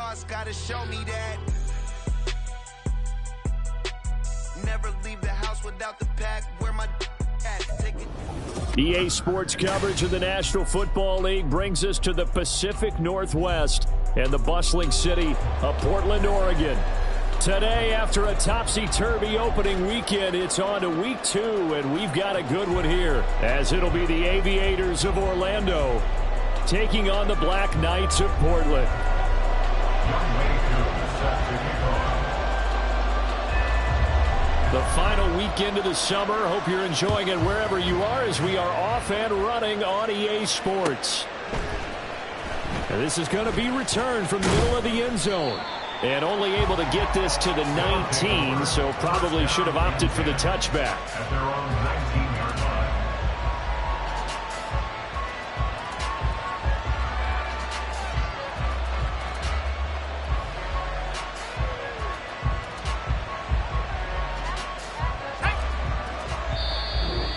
boss gotta show me that. Never leave the house without the pack. Where my at? Take it. EA Sports coverage of the National Football League brings us to the Pacific Northwest and the bustling city of Portland, Oregon. Today, after a topsy-turvy opening weekend, it's on to week 2, and we've got a good one here, as it'll be the Aviators of Orlando taking on the Black Knights of Portland. The final weekend of the summer. Hope you're enjoying it wherever you are, as we are off and running on EA Sports. And this is going to be returned from the middle of the end zone. And only able to get this to the 19, so probably should have opted for the touchback. At their own 19-yard line.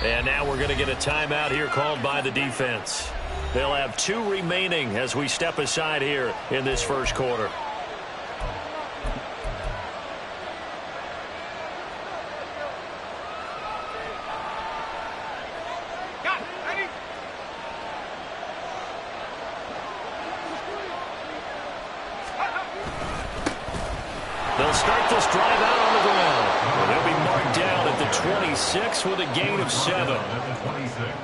And now we're going to get a timeout here called by the defense. They'll have 2 remaining as we step aside here in this first quarter. They'll start this drive out on the ground. They'll be marked down at the 26 with a gain of 7.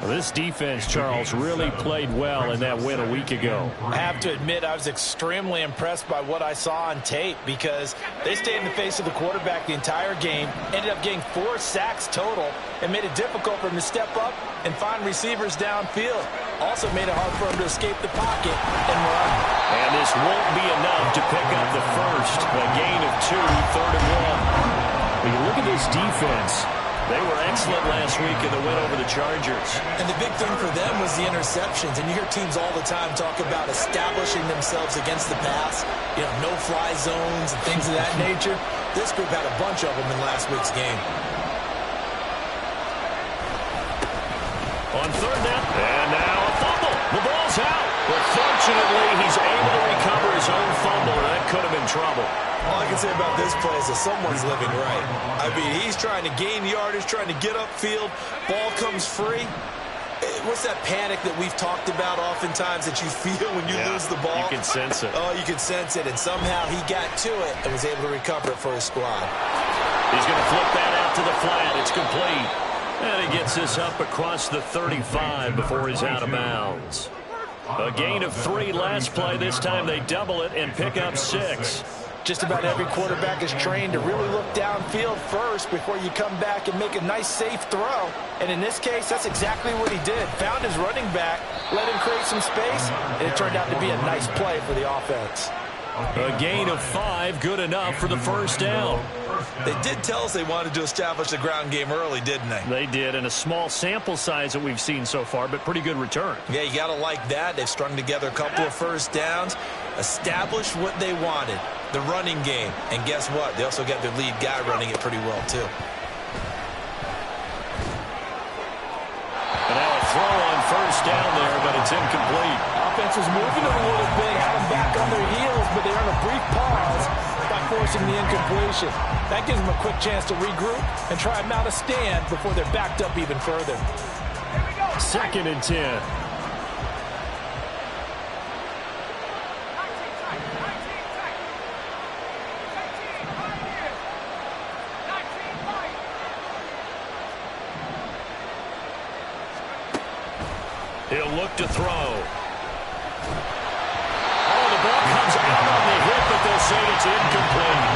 Well, this defense, Charles, really played well in that win a week ago. I have to admit, I was extremely impressed by what I saw on tape, because they stayed in the face of the quarterback the entire game, ended up getting 4 sacks total, and made it difficult for him to step up and find receivers downfield. Also made it hard for him to escape the pocket and run. And this won't be enough to pick up the first. A gain of 2, 3rd and 1. When you look at this defense, they were excellent last week in the win over the Chargers. And the big thing for them was the interceptions. And you hear teams all the time talk about establishing themselves against the pass, no-fly zones and things of that nature. This group had a bunch of them in last week's game. On 3rd down, and now a fumble. The ball's out. But fortunately, he's able to recover his own fumble, and that could have been trouble. All I can say about this play is that someone's living right. I mean, he's trying to gain yardage, trying to get upfield. Ball comes free. What's that panic that we've talked about oftentimes that you feel when you lose the ball? You can sense it. Oh, you can sense it. And somehow he got to it and was able to recover it for his squad. He's going to flip that out to the flat. It's complete. And he gets this up across the 35 before he's out of bounds. A gain of 3 last play. This time they double it and pick up 6. Just about every quarterback is trained to really look downfield first before you come back and make a nice, safe throw. And in this case, that's exactly what he did. Found his running back, let him create some space, and it turned out to be a nice play for the offense. A gain of 5, good enough for the first down. They did tell us they wanted to establish the ground game early, didn't they? They did, and a small sample size that we've seen so far, but pretty good return. Yeah, you got to like that. They've strung together a couple of first downs, established what they wanted, the running game. And guess what? They also got their lead guy running it pretty well, too. And now a throw on first down there, but it's incomplete. Offense was moving a little bit, had them back on their heels, but they're on a brief pause by forcing the incompletion. That gives them a quick chance to regroup and try and mount a stand before they're backed up even further. 2nd and 10. He'll look to throw. Oh, the ball comes out on the hit, but they'll say it's incomplete.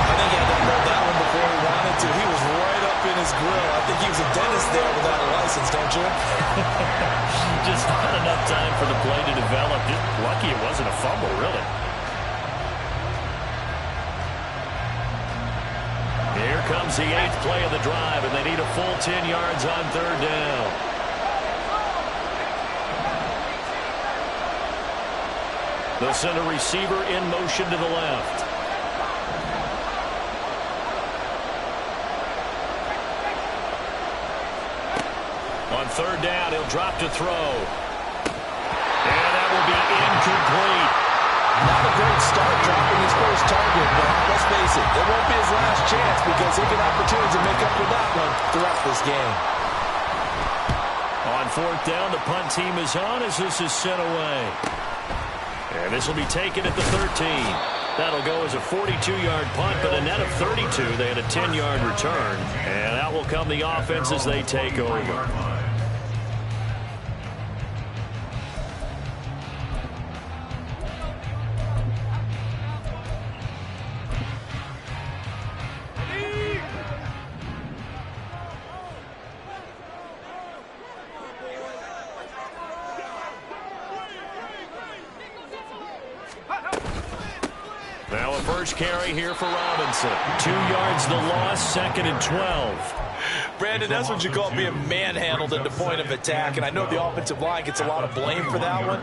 I think he had to hold that one before he wanted to. He was right up in his grill. I think he was a dentist there without a license, don't you? Just not enough time for the play to develop. Lucky it wasn't a fumble, really. Here comes the 8th play of the drive, and they need a full 10 yards on 3rd down. They'll send a receiver in motion to the left. On 3rd down, he'll drop to throw. And that will be incomplete. Not a great start dropping his first target, but let's face it, it won't be his last chance because he'll get opportunities to make up for that one throughout this game. On fourth down, the punt team is on as this is sent away. And this will be taken at the 13. That'll go as a 42-yard punt, but a net of 32. They had a 10-yard return. And out will come the offense as they take over. Now a first carry here for Robinson. 2 yards the loss, 2nd and 12. Brandon, that's what you call being manhandled at the point of attack, and I know the offensive line gets a lot of blame for that one,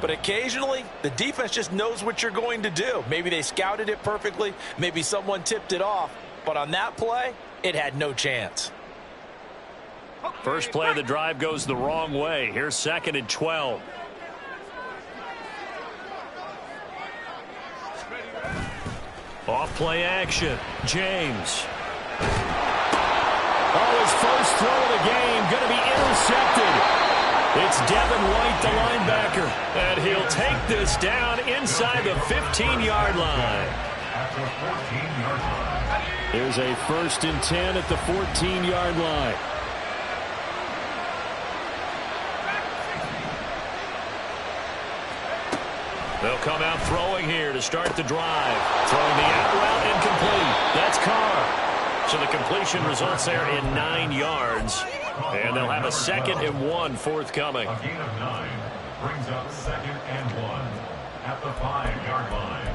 but occasionally the defense just knows what you're going to do. Maybe they scouted it perfectly, maybe someone tipped it off, but on that play, it had no chance. First play of the drive goes the wrong way. Here's 2nd and 12. Off play action. James. Oh, his first throw of the game going to be intercepted. It's Devin White, the linebacker. And he'll take this down inside the 15-yard line. There's a 1st and 10 at the 14-yard line. They'll come out throwing here to start the drive. Throwing the out route incomplete. That's Carr. So the completion results there in 9 yards. And they'll have a 2nd and 1 forthcoming. A gain of 9 brings up 2nd and 1 at the 5-yard line.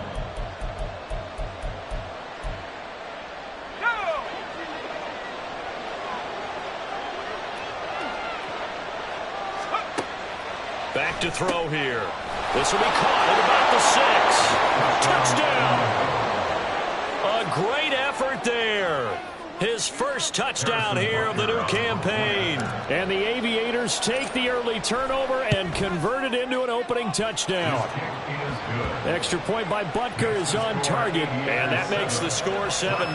Back to throw here. This will be caught at about the 6. Touchdown. A great effort there. His first touchdown here of the new campaign. And the Aviators take the early turnover and convert it into an opening touchdown. Extra point by Butker is on target. And that makes the score 7-0.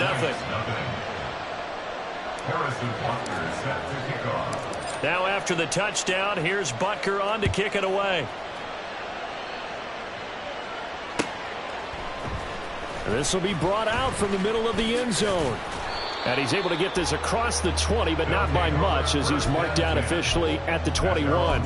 Harrison Butker set to kick off. Now after the touchdown, here's Butker on to kick it away. This will be brought out from the middle of the end zone. And he's able to get this across the 20, but not by much, as he's marked down officially at the 21.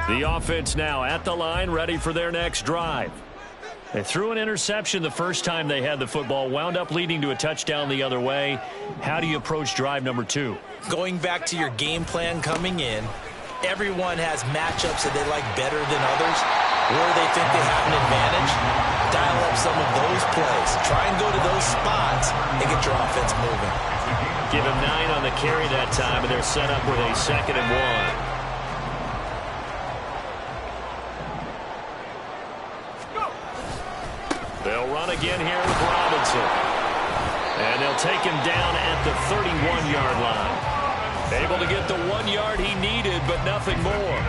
The offense now at the line, ready for their next drive. They threw an interception the first time they had the football, wound up leading to a touchdown the other way. How do you approach drive number 2? Going back to your game plan coming in, everyone has matchups that they like better than others, where they think they have an advantage. Dial up some of those plays. Try and go to those spots and get your offense moving. Give him 9 on the carry that time, and they're set up with a 2nd and 1. They'll run again here with Robinson. And they'll take him down at the 31-yard line. Able to get the 1 yard he needed, but nothing more.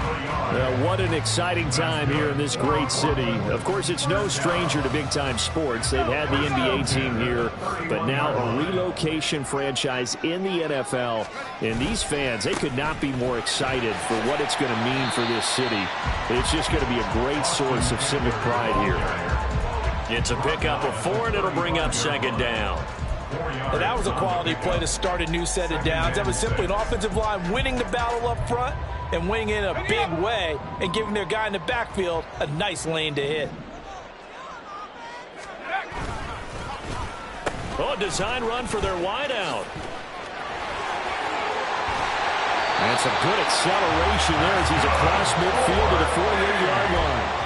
What an exciting time here in this great city. Of course, it's no stranger to big-time sports. They've had the NBA team here, but now a relocation franchise in the NFL. And these fans, they could not be more excited for what it's going to mean for this city. It's just going to be a great source of civic pride here. It's a pickup of 4, and it'll bring up 2nd down. And that was a quality play to start a new set of downs. That was simply an offensive line winning the battle up front and winning in a big way and giving their guy in the backfield a nice lane to hit. Oh, a design run for their wideout. And some good acceleration there as he's across midfield to the 48-yard line.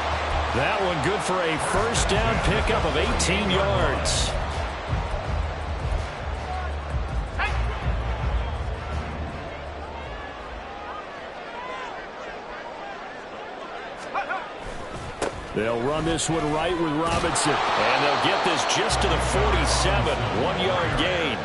That one good for a first down pickup of 18 yards. They'll run this one right with Robinson. And they'll get this just to the 47. 1-yard gain.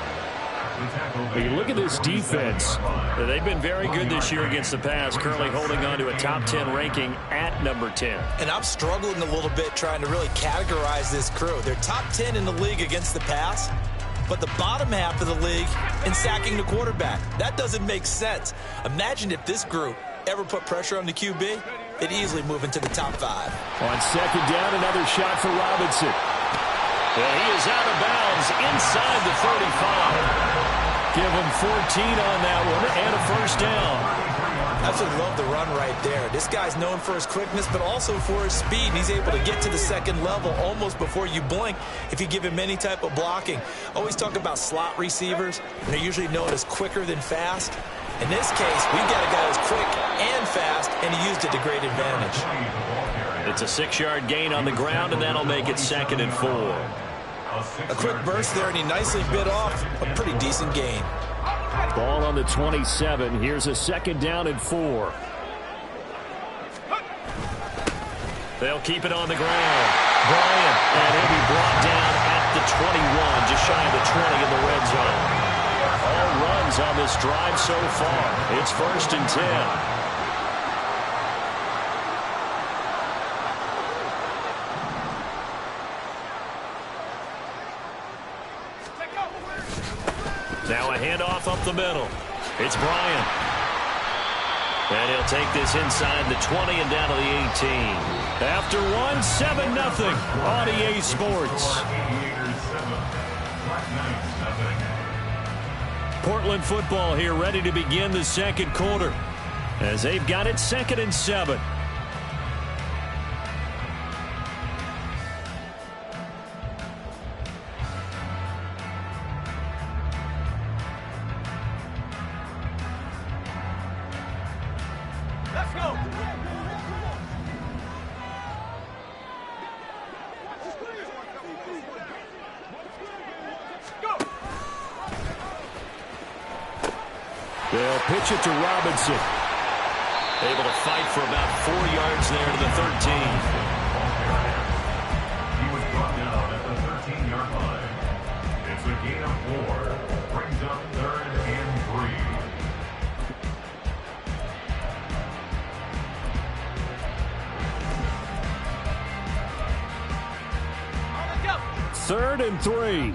When you look at this defense, they've been very good this year against the pass, currently holding on to a top 10 ranking at number 10. And I'm struggling a little bit trying to really categorize this crew. They're top 10 in the league against the pass, but the bottom half of the league in sacking the quarterback. That doesn't make sense. Imagine if this group ever put pressure on the QB, they'd easily move into the top 5. On second down, another shot for Robinson. And he is out of bounds inside the 35. Give him 14 on that one and a first down. Absolutely love the run right there. This guy's known for his quickness, but also for his speed. He's able to get to the second level almost before you blink if you give him any type of blocking. Always talk about slot receivers, and they're usually known as quicker than fast. In this case, we've got a guy who's quick and fast, and he used it to great advantage. It's a 6-yard gain on the ground, and that'll make it 2nd and 4. A quick burst there, and he nicely bit off a pretty decent gain. Ball on the 27. Here's a 2nd down and 4. They'll keep it on the ground. Bryant, and he'll be brought down at the 21, just shy of the 20 in the red zone. All runs on this drive so far. It's 1st and 10. Now a handoff up the middle. It's Bryant. And he'll take this inside the 20 and down to the 18. After one, 7-0 on EA Sports. Portland football here ready to begin the second quarter as they've got it 2nd and 7. They'll pitch it to Robinson. Able to fight for about 4 yards there to the 13. He was brought down at the 13-yard line. It's a gain of 4. Brings up 3rd and 3. 3rd and 3.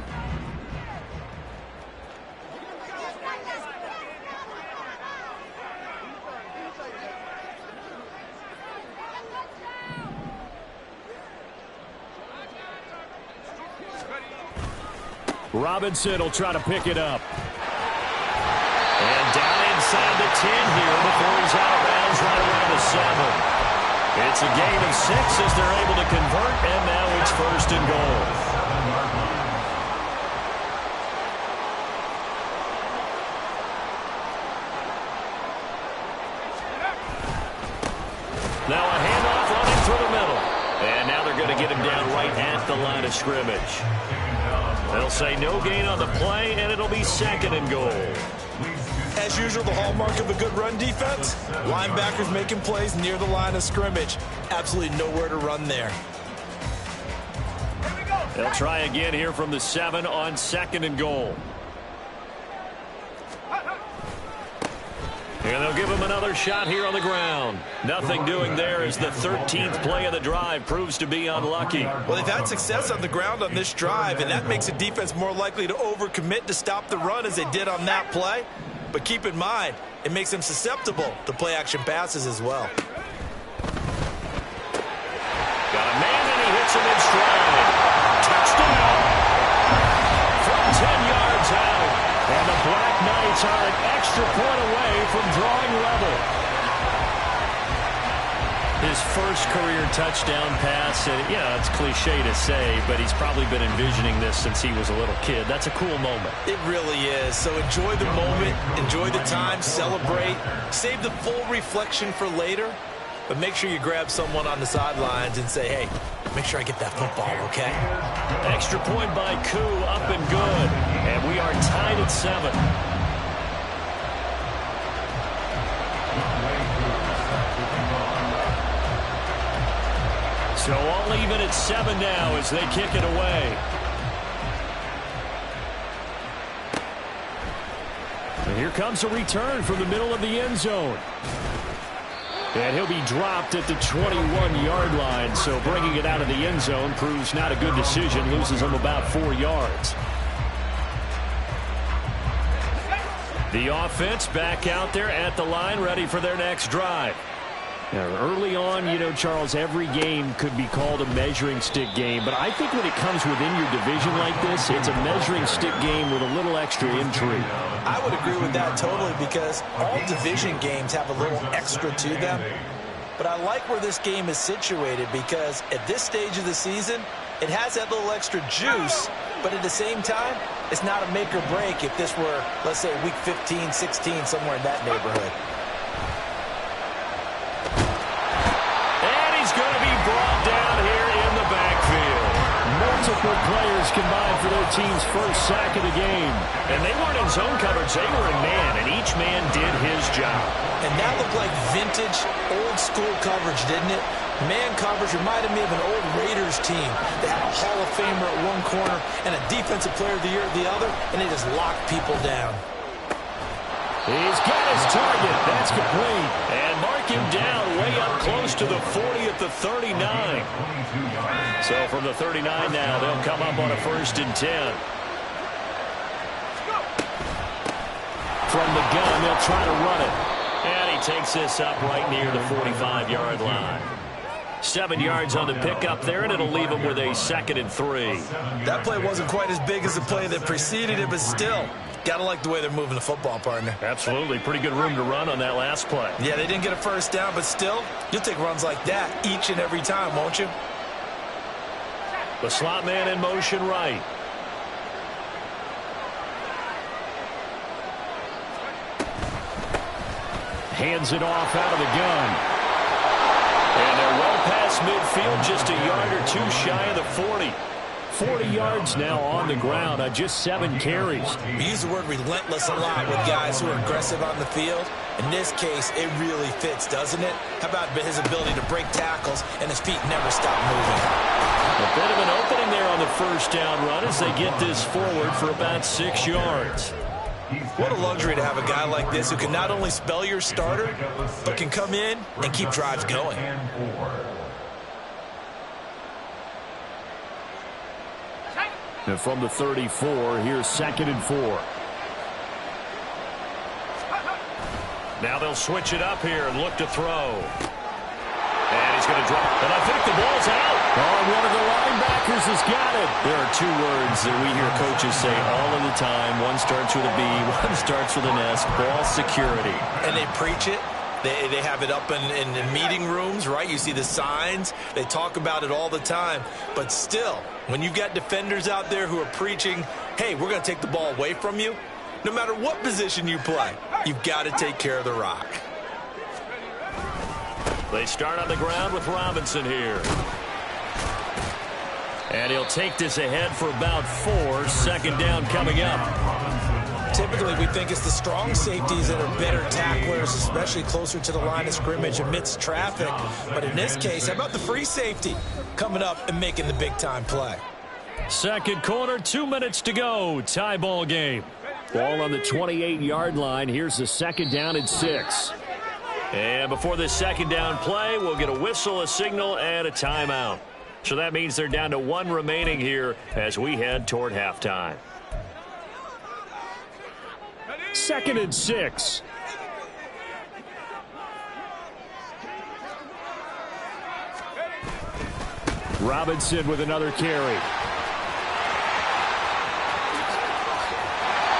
Robinson will try to pick it up. And down inside the 10 here before he's out of bounds right around the 7. It's a gain of 6 as they're able to convert, and now it's 1st and goal. Now a handoff running through the middle. And now they're going to get him down right at the line of scrimmage. They'll say no gain on the play, and it'll be 2nd and goal. As usual, the hallmark of a good run defense, linebackers making plays near the line of scrimmage. Absolutely nowhere to run there. They'll try again here from the 7 on 2nd and goal. And they'll give him another shot here on the ground. Nothing doing there as the 13th play of the drive proves to be unlucky. Well, they've had success on the ground on this drive, and that makes a defense more likely to overcommit to stop the run as they did on that play. But keep in mind, it makes them susceptible to play-action passes as well. Got a man, and he hits him in stride. Touchdown! From 10 yards out. And the Black Knights are an extra point away from drawing level. His first career touchdown pass, and yeah, it's cliche to say, but he's probably been envisioning this since he was a little kid. That's a cool moment. It really is. So enjoy the moment, enjoy the time, celebrate, save the full reflection for later, but make sure you grab someone on the sidelines and say, hey, make sure I get that football, okay? Extra point by Koo, up and good. And we are tied at 7. So all even at 7 now as they kick it away. And here comes a return from the middle of the end zone. And he'll be dropped at the 21-yard line, so bringing it out of the end zone proves not a good decision, loses him about 4 yards. The offense back out there at the line, ready for their next drive. Now, early on, you know, Charles, every game could be called a measuring stick game, but I think when it comes within your division like this, it's a measuring stick game with a little extra intrigue. I would agree with that totally because all division games have a little extra to them. But I like where this game is situated because at this stage of the season, it has that little extra juice, but at the same time, it's not a make or break if this were, let's say, week 15, 16, somewhere in that neighborhood. Multiple players combined for their team's first sack of the game. And they weren't in zone coverage. They were in man, and each man did his job. And that looked like vintage, old-school coverage, didn't it? Man coverage reminded me of an old Raiders team. They had a Hall of Famer at one corner and a Defensive Player of the Year at the other, and they just locked people down. He's got his target. That's complete. And mark him down way up close to the 40 at the 39. So from the 39 now, they'll come up on a 1st and 10. From the gun, they'll try to run it. And he takes this up right near the 45-yard line. 7 yards on the pickup there, and it'll leave him with a 2nd and 3. That play wasn't quite as big as the play that preceded it, but still, gotta like the way they're moving the football, partner. Absolutely. Pretty good room to run on that last play. Yeah, they didn't get a first down, but still, you'll take runs like that each and every time, won't you? The slot man in motion right. Hands it off out of the gun. And they're well past midfield, just a yard or 2 shy of the 40. 40 yards now on the ground on just 7 carries. We use the word relentless a lot with guys who are aggressive on the field. In this case, it really fits, doesn't it? How about his ability to break tackles and his feet never stop moving? A bit of an opening there on the first down run as they get this forward for about 6 yards. What a luxury to have a guy like this who can not only spell your starter, but can come in and keep drives going. And from the 34, here's 2nd and 4. Now they'll switch it up here and look to throw. And he's going to drop. And I think the ball's out. Oh, one of the linebackers has got it. There are 2 words that we hear coaches say all of the time. One starts with a B, one starts with an S. Ball security. And they preach it. They have it up in meeting rooms, right? You see the signs. They talk about it all the time. But still, when you've got defenders out there who are preaching, hey, we're going to take the ball away from you, no matter what position you play, you've got to take care of the rock. They start on the ground with Robinson here. And he'll take this ahead for about 4. 2nd down coming up. Typically, we think it's the strong safeties that are better tacklers, especially closer to the line of scrimmage amidst traffic. But in this case, how about the free safety coming up and making the big-time play? 2nd quarter, 2 minutes to go. Tie ball game. Ball on the 28-yard line. Here's the 2nd down and 6. And before this 2nd down play, we'll get a whistle, a signal, and a timeout. So that means they're down to 1 remaining here as we head toward halftime. 2nd and 6. Robinson with another carry.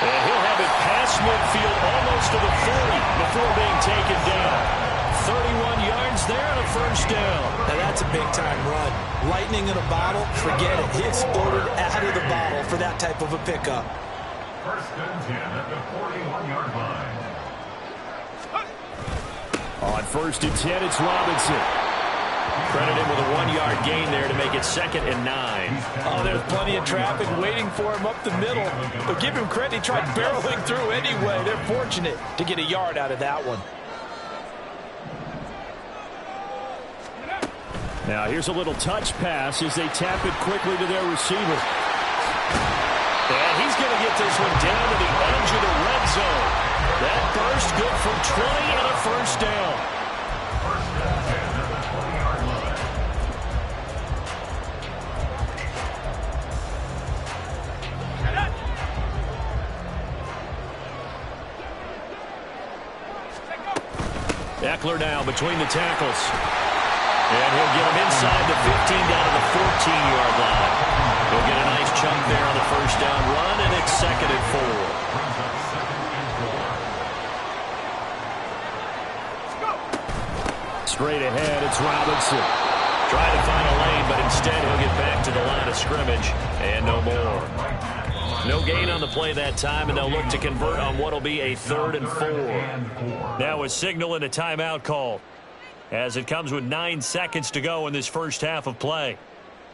And he'll have it past midfield almost to the 40 before being taken down. 31 yards there and a 1st down. Now that's a big-time run. Lightning in a bottle, forget it. He exploded out of the bottle for that type of a pickup. 1st and 10 at the 41-yard line. On 1st and 10, it's Robinson. Credit him with a 1-yard gain there to make it 2nd and 9. Oh, there's plenty of traffic waiting for him up the middle. But give him credit, he tried barreling through anyway. They're fortunate to get a yard out of that one. Now here's a little touch pass as they tap it quickly to their receiver. And he's going to get this one down to the edge of the red zone. That burst good for 20 and a first down. Eckler now between the tackles. And he'll get him inside the 15 down to the 14-yard line. He'll get a nice chunk there on the first down run, and it's 2nd and 4. Straight ahead, it's Robinson. Trying to find a lane, but instead he'll get back to the line of scrimmage, and no more. No gain on the play that time, and they'll look to convert on what will be a 3rd and 4. Now a signal and a timeout call, as it comes with 9 seconds to go in this first half of play.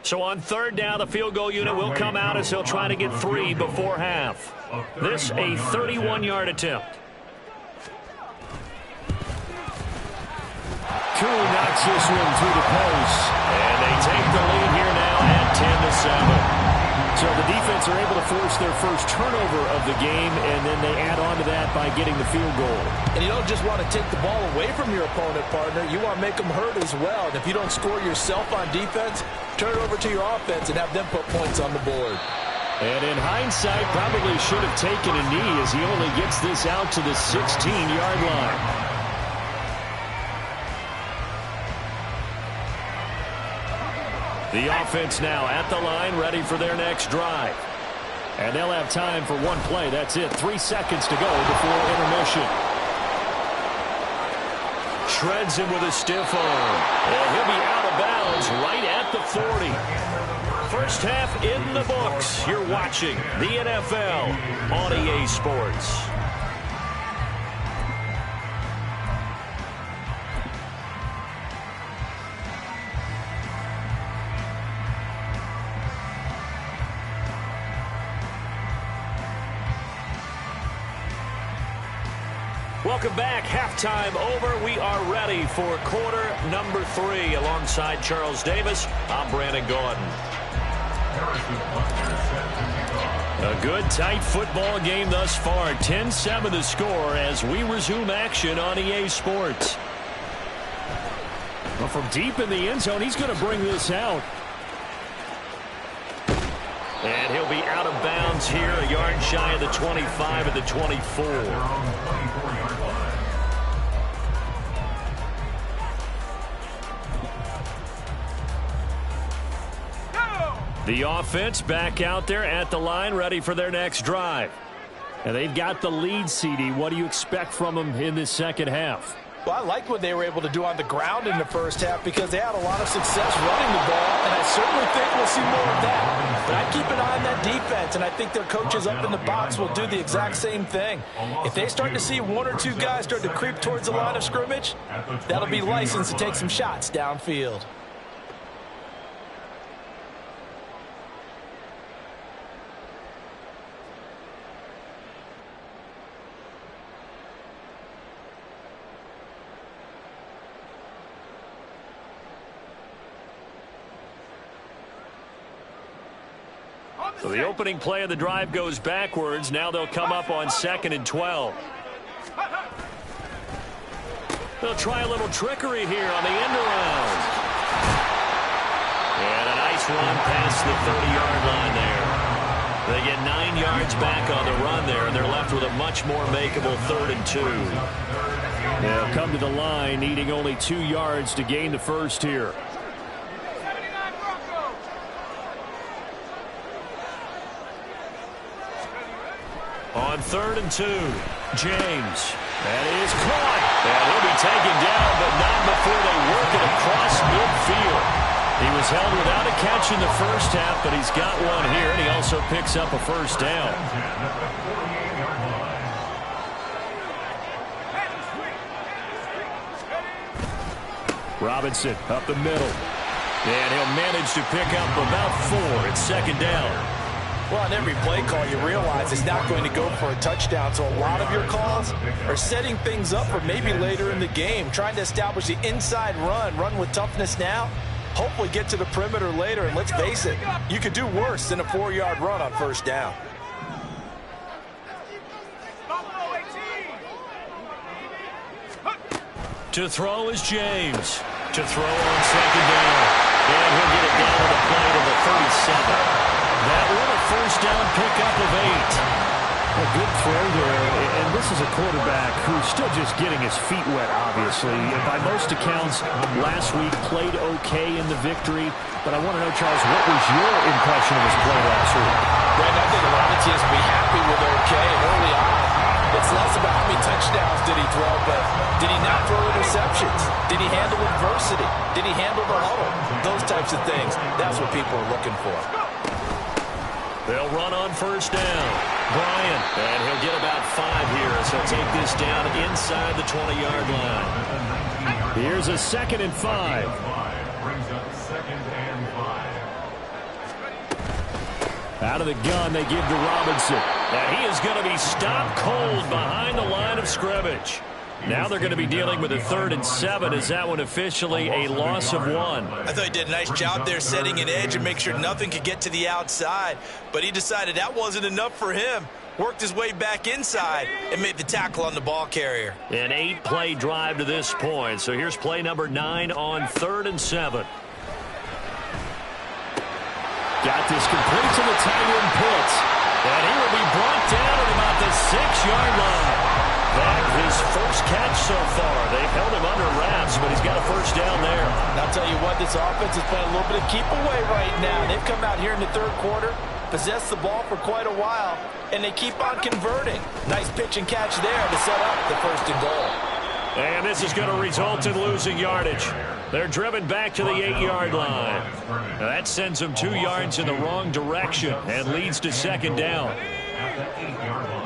So on 3rd down, the field goal unit will come out as he'll try to get 3 before half. This a 31-yard attempt. Koo knocks this one through the post, and they take the lead here now at 10-7. So the defense are able to force their first turnover of the game, and then they add on to that by getting the field goal. And you don't just want to take the ball away from your opponent, partner. You want to make them hurt as well. And if you don't score yourself on defense, turn it over to your offense and have them put points on the board. And in hindsight, probably should have taken a knee as he only gets this out to the 16-yard line. The offense now at the line, ready for their next drive. And they'll have time for one play. That's it. 3 seconds to go before intermission. Shreds him with a stiff arm. And he'll be out of bounds right at the 40. First half in the books. You're watching the NFL on EA Sports. Welcome back. Halftime over. We are ready for quarter number 3. Alongside Charles Davis, I'm Brandon Gordon. A good, tight football game thus far. 10-7 the score as we resume action on EA Sports. Well, from deep in the end zone, he's going to bring this out. And he'll be out of bounds here, a yard shy of the 25 at the 24. The offense back out there at the line, ready for their next drive. And they've got the lead, CD. What do you expect from them in this second half? Well, I like what they were able to do on the ground in the first half because they had a lot of success running the ball, and I certainly think we'll see more of that. But I keep an eye on that defense, and I think their coaches up in the box will do the exact same thing. If they start to see 1 or 2 guys start to creep towards the line of scrimmage, that'll be licensed to take some shots downfield. So the opening play of the drive goes backwards. Now they'll come up on 2nd and 12. They'll try a little trickery here on the end around. And a nice run past the 30-yard line there. They get 9 yards back on the run there, and they're left with a much more makeable 3rd and 2. They'll come to the line, needing only 2 yards to gain the first here. On 3rd and 2, James. That is caught. And he'll be taken down, but not before they work it across midfield. He was held without a catch in the first half, but he's got one here, and he also picks up a first down. Robinson up the middle. And he'll manage to pick up about 4. It's 2nd down. Well, on every play call, you realize it's not going to go for a touchdown. So a lot of your calls are setting things up for maybe later in the game, trying to establish the inside run with toughness now, hopefully get to the perimeter later, and let's face it, you could do worse than a 4-yard run on first down. To throw is James. To throw on second down. And he'll get it down to the play to the 37. That one a first down pickup of 8. A good throw there, and this is a quarterback who's still just getting his feet wet, obviously. By most accounts, last week played okay in the victory, but I want to know, Charles, what was your impression of his play last week? Brandon, I think a lot of teams will be happy with okay early on. It's less about how many touchdowns did he throw, but did he not throw interceptions? Did he handle adversity? Did he handle the huddle? Those types of things. That's what people are looking for. They'll run on first down. Bryant, and he'll get about 5 here as he'll take this down inside the 20-yard line. Here's a 2nd and 5. Brings up 2nd and 5. Out of the gun, they give to Robinson. And he is going to be stopped cold behind the line of scrimmage. Now they're going to be dealing with a 3rd and 7. Is that one officially a loss of 1? I thought he did a nice job there setting an edge and make sure nothing could get to the outside. But he decided that wasn't enough for him. Worked his way back inside and made the tackle on the ball carrier. An 8-play drive to this point. So here's play number 9 on 3rd and 7. Got this complete to the tight end Pitts. And he will be brought down at about the 6-yard line. Back his first catch so far. They've held him under wraps, but he's got a first down there. And I'll tell you what, this offense is playing a little bit of keep away right now. They've come out here in the 3rd quarter, possessed the ball for quite a while, and they keep on converting. Nice pitch and catch there to set up the 1st and goal. And this is going to result in losing yardage. They're driven back to the 8-yard line. Now that sends them 2 yards in the wrong direction and leads to 2nd down. At the 8-yard line.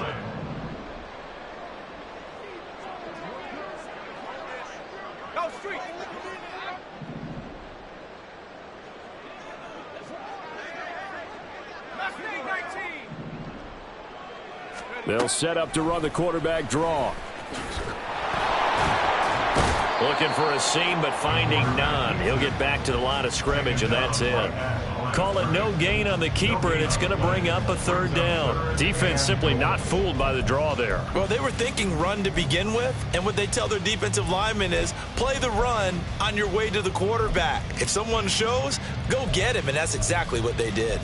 They'll set up to run the quarterback draw. Looking for a seam, but finding none. He'll get back to the line of scrimmage, and that's it. Call it no gain on the keeper, and it's going to bring up a 3rd down. Defense simply not fooled by the draw there. Well, they were thinking run to begin with, and what they tell their defensive linemen is play the run on your way to the quarterback. If someone shows, go get him, and that's exactly what they did.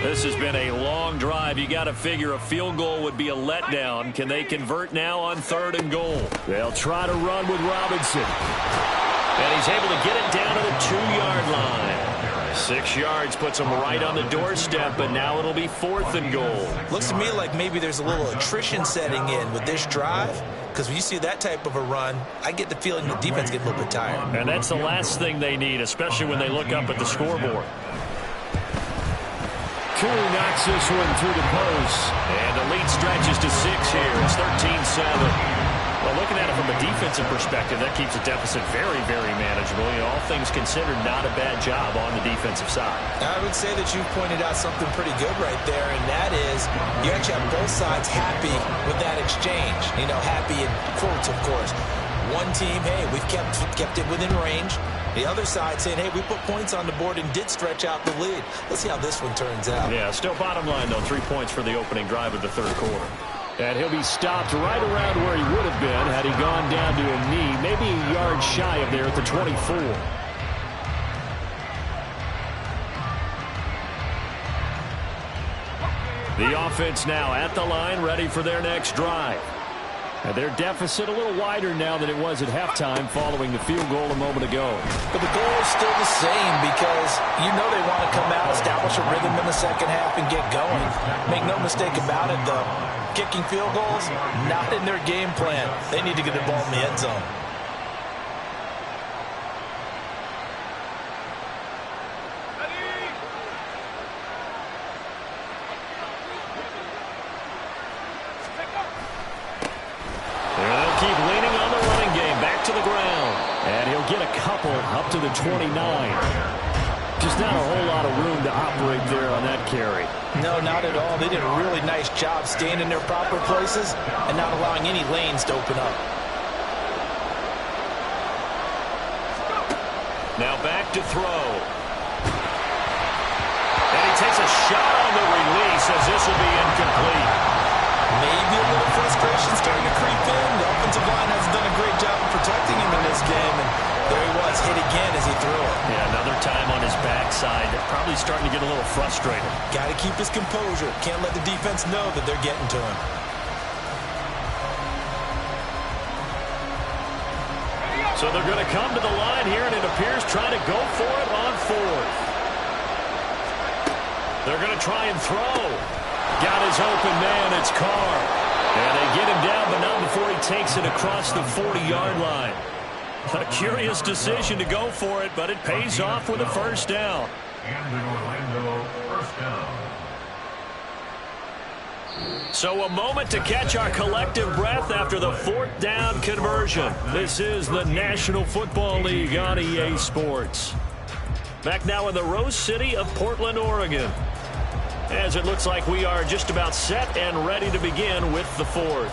This has been a long drive. You got to figure a field goal would be a letdown. Can they convert now on 3rd and goal? They'll try to run with Robinson. And he's able to get it down to the 2-yard line. 6 yards puts him right on the doorstep, but now it'll be 4th and goal. Looks to me like maybe there's a little attrition setting in with this drive, because when you see that type of a run, I get the feeling the defense gets a little bit tired. And that's the last thing they need, especially when they look up at the scoreboard. Koo knocks this one through the post. And the lead stretches to 6 here. It's 13-7. Well, looking at it from a defensive perspective, that keeps the deficit very, very manageable. You know, all things considered, not a bad job on the defensive side. I would say that you've pointed out something pretty good right there, and that is you actually have both sides happy with that exchange. You know, happy in quotes, of course. One team, hey, we've kept it within range. The other side saying, hey, we put points on the board and did stretch out the lead. Let's see how this one turns out. Yeah, still bottom line, though, 3 points for the opening drive of the 3rd quarter. And he'll be stopped right around where he would have been had he gone down to a knee, maybe a yard shy of there at the 24. The offense now at the line, ready for their next drive. And their deficit a little wider now than it was at halftime following the field goal a moment ago. But the goal is still the same because you know they want to come out, establish a rhythm in the 2nd half, and get going. Make no mistake about it, though. Kicking field goals, not in their game plan. They need to get the ball in the end zone. To the ground. And he'll get a couple up to the 29. Just not a whole lot of room to operate there on that carry. No, not at all. They did a really nice job staying in their proper places and not allowing any lanes to open up. Now back to throw. And he takes a shot on the release as this will be incomplete. Maybe a little frustration starting to creep in. The offensive line hasn't done a great job of protecting him in this game. And there he was, hit again as he threw it. Yeah, another time on his backside. Probably starting to get a little frustrated. Got to keep his composure. Can't let the defense know that they're getting to him. So they're going to come to the line here, and it appears trying to go for it on fourth. They're going to try and throw. Got his open man. It's Carr. And they get him down, but not before he takes it across the 40-yard line. A curious decision to go for it, but it pays off with a first down. And an Orlando first down. So a moment to catch our collective breath after the fourth down conversion. This is the National Football League on EA Sports. Back now in the Rose City of Portland, Oregon, as it looks like we are just about set and ready to begin with the fourth.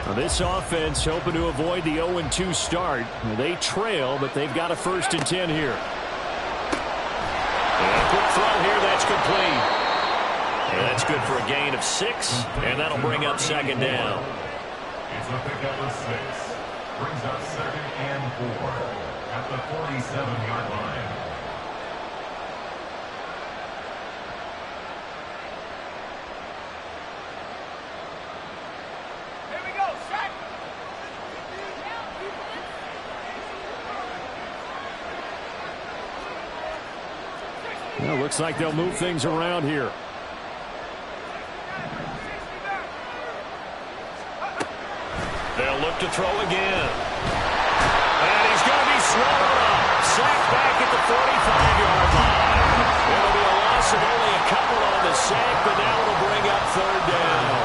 Now this offense hoping to avoid the 0-2 start. They trail, but they've got a 1st and 10 here. And a quick throw here, that's complete. And that's good for a gain of 6, and that'll bring up 2nd down. It's a pickup of 6. Brings up 2nd and 4 at the 47-yard line. Well, looks like they'll move things around here. They'll look to throw again. And he's going to be swallowed up. Sacked back at the 45-yard line. It'll be a loss of only a couple on the sack, but now it'll bring up 3rd down.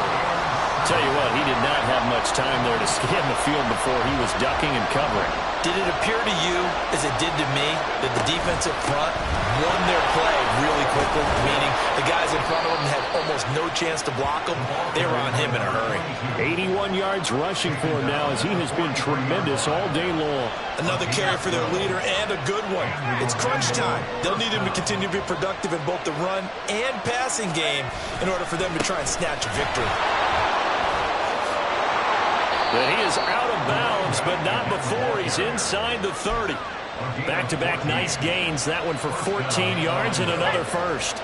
Tell you what, he did not have much time there to scan the field before he was ducking and covering. Did it appear to you, as it did to me, that the defensive front won their play really quickly? Meaning the guys in front of them had almost no chance to block him. They were on him in a hurry. 81 yards rushing for him now as he has been tremendous all day long. Another carry for their leader and a good one. It's crunch time. They'll need him to continue to be productive in both the run and passing game in order for them to try and snatch a victory. But he is out of bounds, but not before he's inside the 30. Back-to-back nice gains. That one for 14 yards and another first.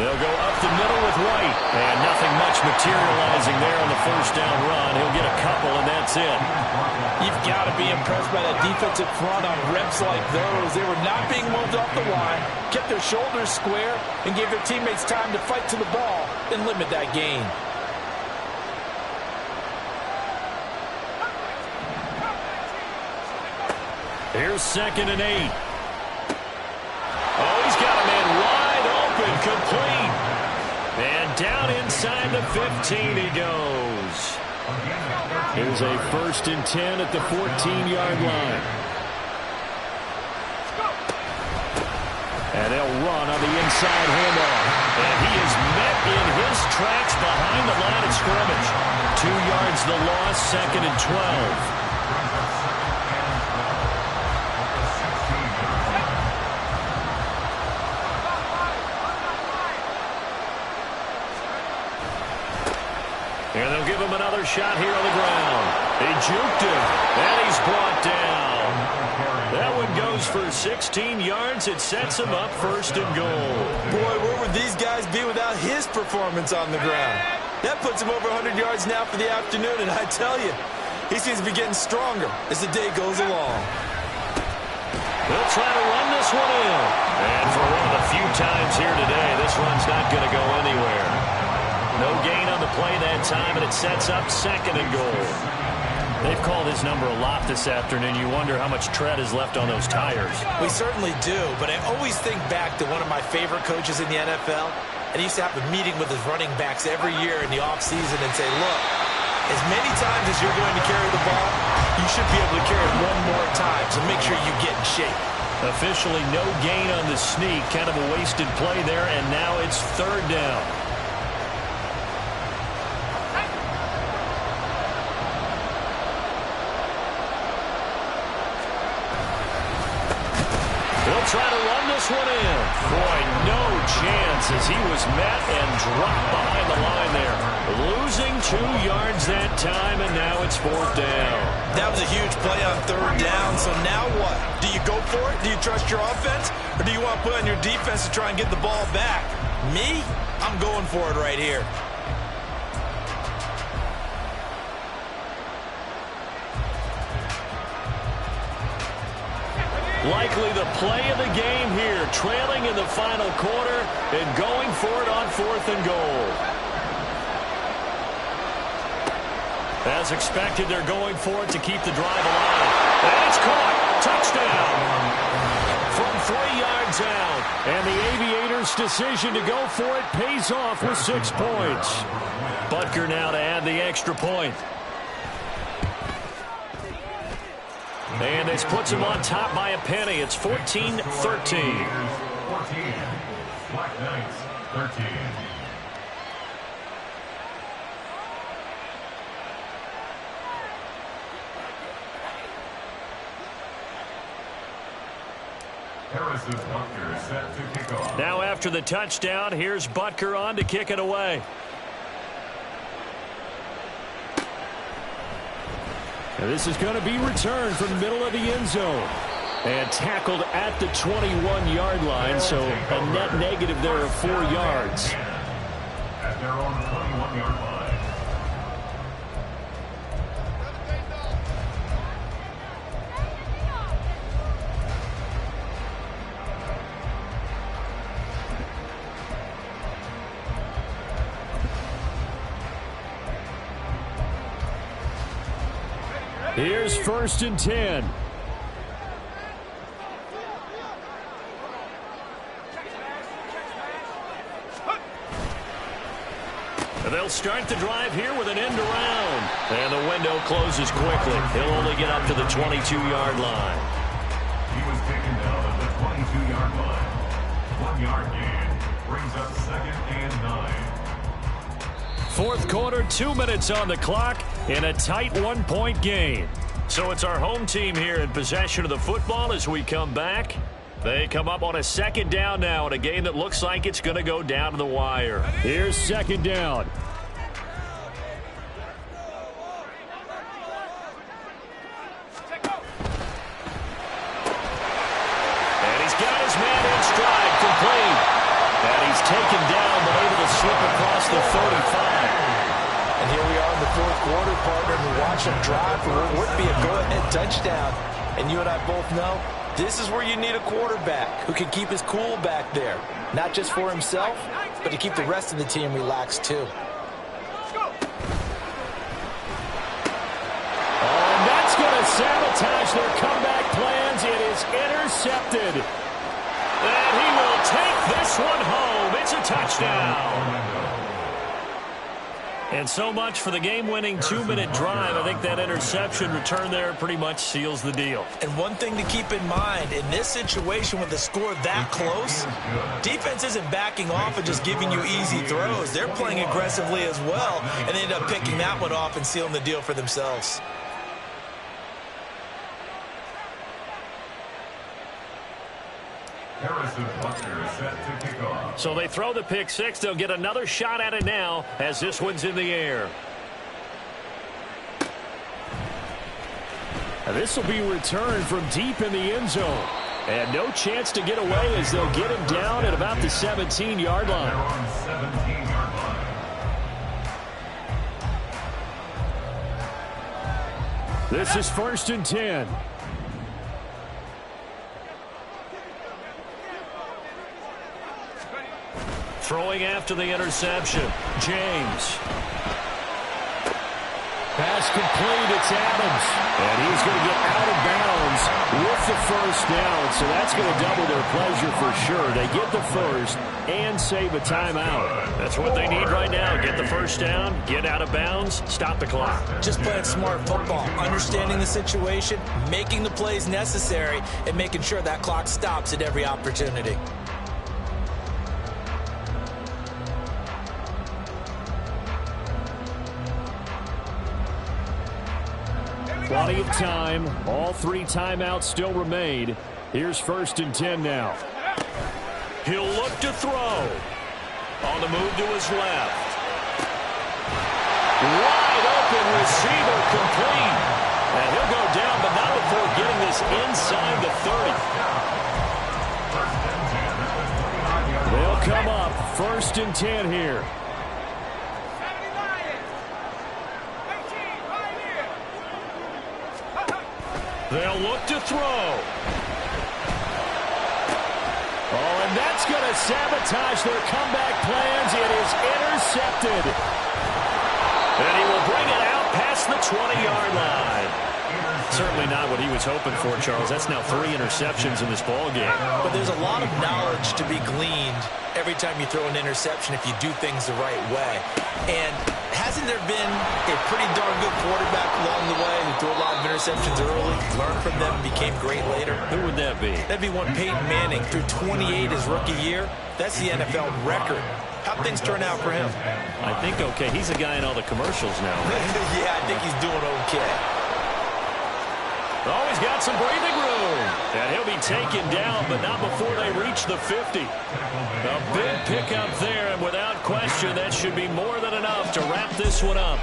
They'll go up the middle with White. And nothing much materializing there on the first down run. He'll get a couple, and that's it. You've got to be impressed by that defensive front on reps like those. They were not being moved off the line, kept their shoulders square, and gave their teammates time to fight to the ball and limit that gain. Here's 2nd and 8. Oh, he's got a man wide open, complete. And down inside the 15 he goes. Here's a 1st and 10 at the 14-yard line. And they'll run on the inside handoff. And he is met in his tracks behind the line of scrimmage. 2 yards the loss, 2nd and 12. And they'll give him another shot here on the ground. They juked him, and he's brought down. That one goes for 16 yards. It sets him up 1st and goal. Boy, where would these guys be without his performance on the ground? That puts him over 100 yards now for the afternoon, and I tell you, he seems to be getting stronger as the day goes along. They'll try to run this one in. And for one of the few times here today, this run's not going to go anywhere. No gain on the play that time, and it sets up 2nd and goal. They've called his number a lot this afternoon. You wonder how much tread is left on those tires. We certainly do, but I always think back to one of my favorite coaches in the NFL, and he used to have a meeting with his running backs every year in the offseason and say, look, As many times as you're going to carry the ball, you should be able to carry it one more time, so make sure you get in shape. Officially no gain on the sneak. Kind of a wasted play there, and now it's third down. He'll try to run this one in. Boy, no chance as he was met and dropped behind the line there. Losing 2 yards that time, and now it's fourth down. That was a huge play on third down, so now what? Do you go for it? Do you trust your offense? Or do you want to put on your defense to try and get the ball back? Me? I'm going for it right here. Likely the play of the game here, trailing in the final quarter and going for it on 4th and goal. As expected, they're going for it to keep the drive alive. And it's caught. Touchdown. From 3 yards out. And the Aviators' decision to go for it pays off with 6 points. Butker now to add the extra point. And this puts him on top by a penny. It's 14-13. 14. Black Knights 13. Harrison Butker set to kick off. Now after the touchdown, here's Butker on to kick it away. And this is going to be returned from the middle of the end zone. And tackled at the 21-yard line, so a net negative there of 4 yards. At their own 21-yard line. Here's 1st and 10. They'll start the drive here with an end around. And the window closes quickly. He'll only get up to the 22-yard line. He was taken down at the 22-yard line. 1 yard gain brings up 2nd and 9. Fourth quarter, 2 minutes on the clock in a tight 1-point game. So it's our home team here in possession of the football as we come back. They come up on a 2nd down now in a game that looks like it's going to go down to the wire. Here's 2nd down. And he's got his man in stride, complete. And he's taken down but able to slip across the 35. And here we are in the fourth quarter, partner, and we watch him drive for what would be a go-ahead touchdown. And you and I both know this is where you need a quarterback who can keep his cool back there. Not just for himself, but to keep the rest of the team relaxed too. Oh, and that's going to sabotage their comeback plans. It is intercepted. And he will take this one home. It's a touchdown. And so much for the game-winning 2-minute drive. I think that interception return there pretty much seals the deal. And one thing to keep in mind, in this situation with the score that close, defense isn't backing off and just giving you easy throws. They're playing aggressively as well, and they end up picking that one off and sealing the deal for themselves. Harrison Butker set to kick off. So they throw the pick six. They'll get another shot at it now as this one's in the air. And this will be returned from deep in the end zone. And no chance to get away as they'll get him down at about the 17-yard line. They're on 17-yard line. This is 1st and 10. Throwing after the interception, James. Pass complete. It's Adams. And he's going to get out of bounds with the first down. So that's going to double their pleasure for sure. They get the first and save a timeout. That's what they need right now. Get the first down, get out of bounds, stop the clock. Just playing smart football, understanding the situation, making the plays necessary, and making sure that clock stops at every opportunity. Plenty of time. All 3 timeouts still remain. Here's 1st and 10 now. He'll look to throw. On the move to his left. Wide open receiver complete. And he'll go down, but not before getting this inside the 30. They'll come up 1st and 10 here. They'll look to throw. Oh, and that's going to sabotage their comeback plans. It is intercepted. And he will bring it out past the 20-yard line. Certainly not what he was hoping for, Charles. That's now 3 interceptions in this ballgame. But there's a lot of knowledge to be gleaned every time you throw an interception if you do things the right way. And hasn't there been a pretty darn good quarterback along the way who threw a lot of interceptions early, learned from them, and became great later? Who would that be? That'd be one Peyton Manning. Threw 28 his rookie year. That's the NFL record. How'd things turn out for him? I think okay. He's a guy in all the commercials now, right? Yeah, I think he's doing okay. Oh, he's got some breathing room. And he'll be taken down, but not before they reach the 50. A big pickup there, and without question, that should be more than enough to wrap this one up.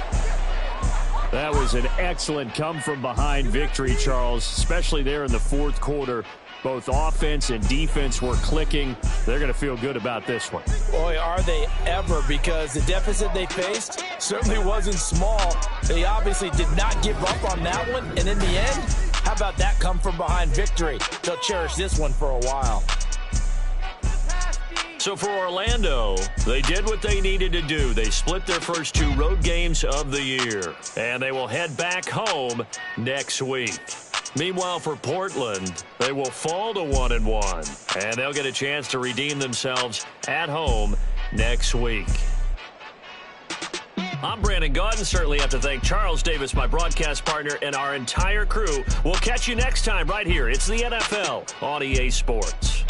That was an excellent come-from-behind victory, Charles, especially there in the 4th quarter. Both offense and defense were clicking. They're going to feel good about this one. Boy, are they ever, because the deficit they faced certainly wasn't small. They obviously did not give up on that one, and in the end, how about that come-from-behind victory? They'll cherish this one for a while. So for Orlando, they did what they needed to do. They split their first 2 road games of the year, and they will head back home next week. Meanwhile, for Portland, they will fall to 1-1, and they'll get a chance to redeem themselves at home next week. I'm Brandon Gaudin. Certainly have to thank Charles Davis, my broadcast partner, and our entire crew. We'll catch you next time right here. It's the NFL on EA Sports.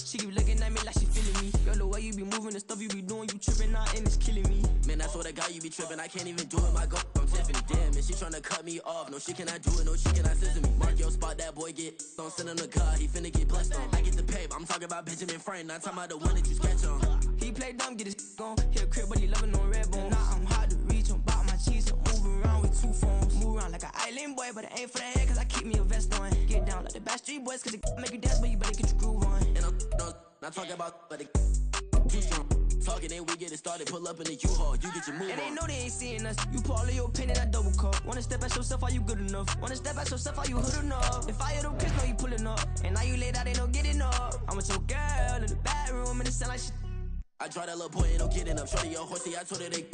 She keep looking at me like she feeling me. Yo, the way you be moving, the stuff you be doing, you tripping out and it's killing me. Man, I swear to God, you be tripping. I can't even do it. My girl from Tiffany. Damn, and she tryna cut me off. No, she cannot do it. No, she cannot scissor me. Mark your spot, that boy get. Don't send him to God. He finna get blessed on. I get the paper. I'm talking about Benjamin Franklin. Not talking about the one that you sketch on. He play dumb, get his gone. Hit a crib, but he loving on red bone. Now I'm hard to reach. I'm about my cheese. I'm moving around with 2 phones. Move around like an island boy, but it ain't for the head, cause I keep me a vest on. Get down like the Backstreet Boys, cause it make you dance, but you better get your groove on. And I'm not talking about, but it keep drunk. Talking and we get it started, pull up in the U-Haul, you get your move on. And they know they ain't seeing us. You put all of your pen in that double cup. Wanna step at yourself, are you good enough? Wanna step at yourself, are you hood enough? If I hear them kids, know you pulling up. And now you laid out, they no getting up. I'm with your girl in the bedroom, and it sound like shit. I draw that little boy, ain't no getting up. Shorty, your horsey, I told her they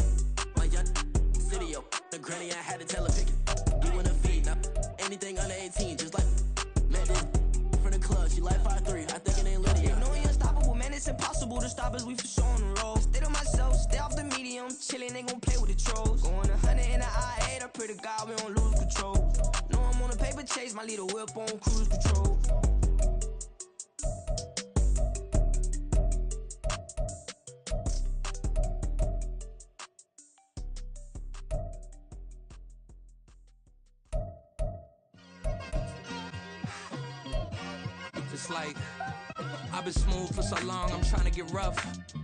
my young city, yo. The granny, I had to tell her pick it. You in the feed, now anything under 18, just like man, this from the club, she like 5'3", I think it ain't Lydia. You know we unstoppable, man, it's impossible to stop us, we for sure on the road. Stay to myself, stay off the medium, chillin', ain't gon' play with the trolls. Going 100 in the I-8, I pray to God we don't lose control. Know I'm on a paper chase, my leader whip on cruise control. Just like I've been smooth for so long, I'm trying to get rough.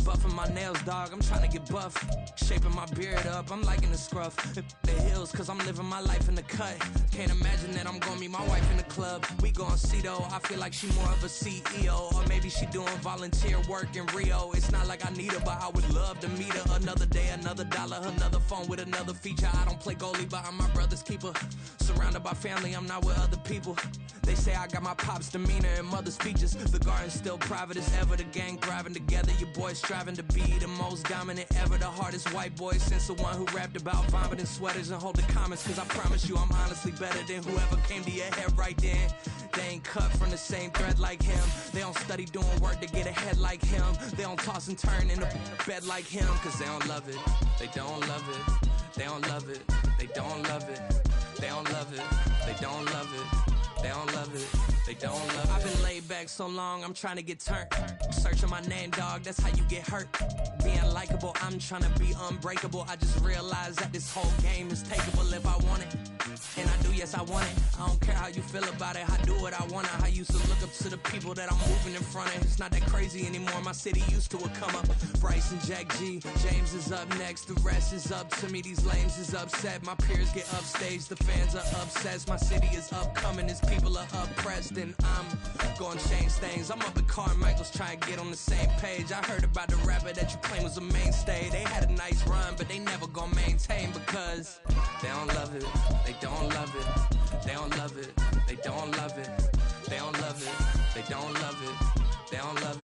Buffing my nails, dog, I'm trying to get buff. Shaping my beard up, I'm liking the scruff. The hills, cause I'm living my life in the cut. Can't imagine that I'm gonna meet my wife in the club. We gon' see though, I feel like she more of a CEO. Or maybe she doing volunteer work in Rio. It's not like I need her, but I would love to meet her. Another day, another dollar, another phone with another feature. I don't play goalie, but I'm my brother's keeper. Surrounded by family, I'm not with other people. They say I got my pop's demeanor and mother's features. The garden's still private as ever, the gang thriving together. Your boys striving to be the most dominant ever. The hardest white boy since the one who rapped about vomiting sweaters and holding comments. Cause I promise you I'm honestly better than whoever came to your head right then. They ain't cut from the same thread like him. They don't study doing work to get ahead like him. They don't toss and turn in the bed like him. Cause they don't love it, they don't love it. They don't love it, they don't love it. They don't love it, they don't love it. They don't love it, they don't love it. I've been laid back so long, I'm trying to get turned. Searching my name, dog, that's how you get hurt. Being likable, I'm trying to be unbreakable. I just realized that this whole game is takeable if I want it. And I do, yes, I want it. I don't care how you feel about it, I do what I want. I used to look up to the people that I'm moving in front of. It's not that crazy anymore, my city used to a come up. Bryce and Jack G, James is up next. The rest is up to me, these lames is upset. My peers get upstaged, the fans are obsessed. My city is upcoming, its people are oppressed. And I'm gonna change things. I'm up at Carmichael's trying to get on the same page. I heard about the rapper that you claim was a mainstay. They had a nice run, but they never gonna maintain because they don't love it, they don't love it. They don't love it, they don't love it. They don't love it, they don't love it. They don't love